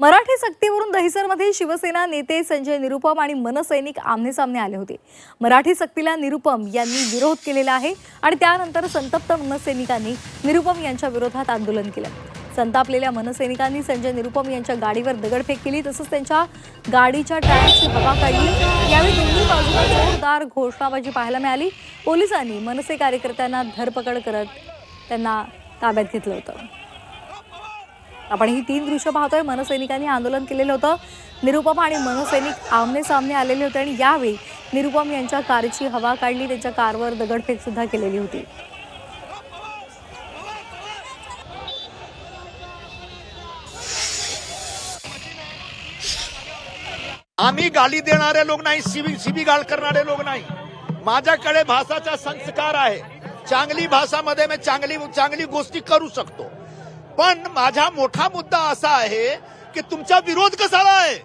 मराठी सक्तीवरून दहिसरमध्ये शिवसेना नेते संजय निरुपम आणि मनसैनिक आमनेसामने आले होते। मराठी सक्तीला निरुपम यांनी विरोध केलेला आहे आणि त्यानंतर संतप्त मनसैनिकांनी निरुपम यांच्या विरोधात आंदोलन केलं। संतापलेल्या मनसैनिकांनी संजय निरुपम यांच्या गाडीवर दगडफेक केली, तसंच त्यांच्या गाडीच्या टायरची हवा काढली। यावेळी दोन्ही बाजूला जोरदार घोषणाबाजी पाहायला मिळाली। पोलिसांनी मनसे कार्यकर्त्यांना धरपकड करत त्यांना ताब्यात घेतलं होतं। आपण ही तीन दृश्य पाहतोय। मनसैनिकांनी आंदोलन केलेलं होतं। निरुपम आणि मनसैनिक आमने सामने आलेले होते आणि यावेळी निरुपम यांच्या कारची हवा काढली, त्यांच्या कारवर दगडफेक सुद्धा केलेली होती। आम्ही गाली देणारे लोक नाही, शिवीगाळ करणारे लोक नाही। माझ्याकडे भाषाचा संस्कार आहे। चांगली भाषामध्ये मी चांगली गोष्टी करू शकतो, पण माझा मोठा मुद्दा असा आहे की तुमचा विरोध कशाला आहे?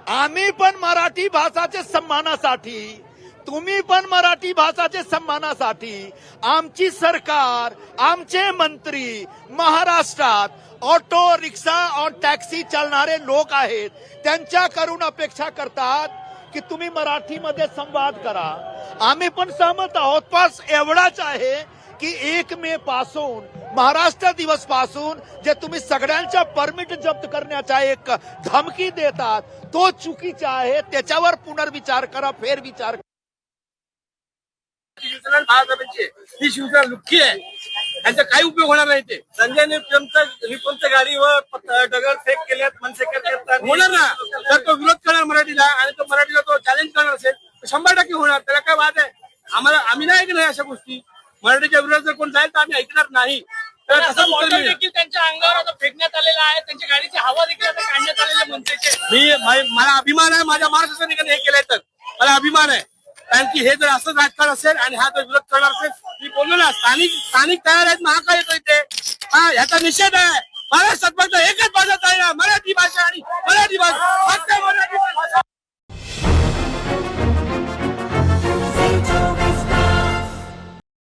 आम्ही पण मराठी भाषाच्या सन्मानासाठी, तुम्ही पण मराठी भाषाच्या सन्मानासाठी, आमची सरकार, आमचे मंत्री महाराष्ट्रात ऑटो रिक्षा और टॅक्सी चालणारे लोक आहेत, त्यांच्याकडून अपेक्षा करतात की तुम्ही मराठीमध्ये संवाद करा। आम्ही पण सहमत आहोत, पण एवढाच आहे की 1 मे पासून, महाराष्ट्र दिवस पासून जे तुम्ही सगळ्यांच्या परमिट जप्त करण्याचा एक धमकी देतात, तो चुकीचा आहे। त्याच्यावर पुनर्विचार करा, फेरविचार करा। ही शिवसेना लुक्की आहे, यांचा काही उपयोग होणार नाही। ते संजय निरुपमच्या गाडीवर दगडफेक केल्यात मनसे कार्यकर्त्यांनी, होणार ना? तर तो विरोध करणार मराठीला आणि तो मराठीला तो चॅलेंज करणार असेल तर 100% होणार। त्याला काय वाद आहे? आम्ही नाही ऐकणार अशा गोष्टी। मराठीच्या विरोधात जर कोण जाईल तर आम्ही ऐकणार नाही। तर तसं देखील त्यांच्या अंगावर आता फेकण्यात आलेला आहे, त्यांच्या गाडीची हवा देखील आता काढण्यात आलेल्या मनसेचे। मला अभिमान आहे, माझ्या महाराष्ट्र सैनिकांनी हे केलंय तर मला अभिमान आहे। कारण की हे जर असं राजकारण असेल आणि हा जर विरोध करणार असेल, मी बोललो ना, स्थानिक तयार आहेत, महाकाय येतो इथे, ह्याचा निषेध आहे। महाराष्ट्रात फक्त एकच भाषा आहे, मराठी भाषा आणि मराठी भाषा।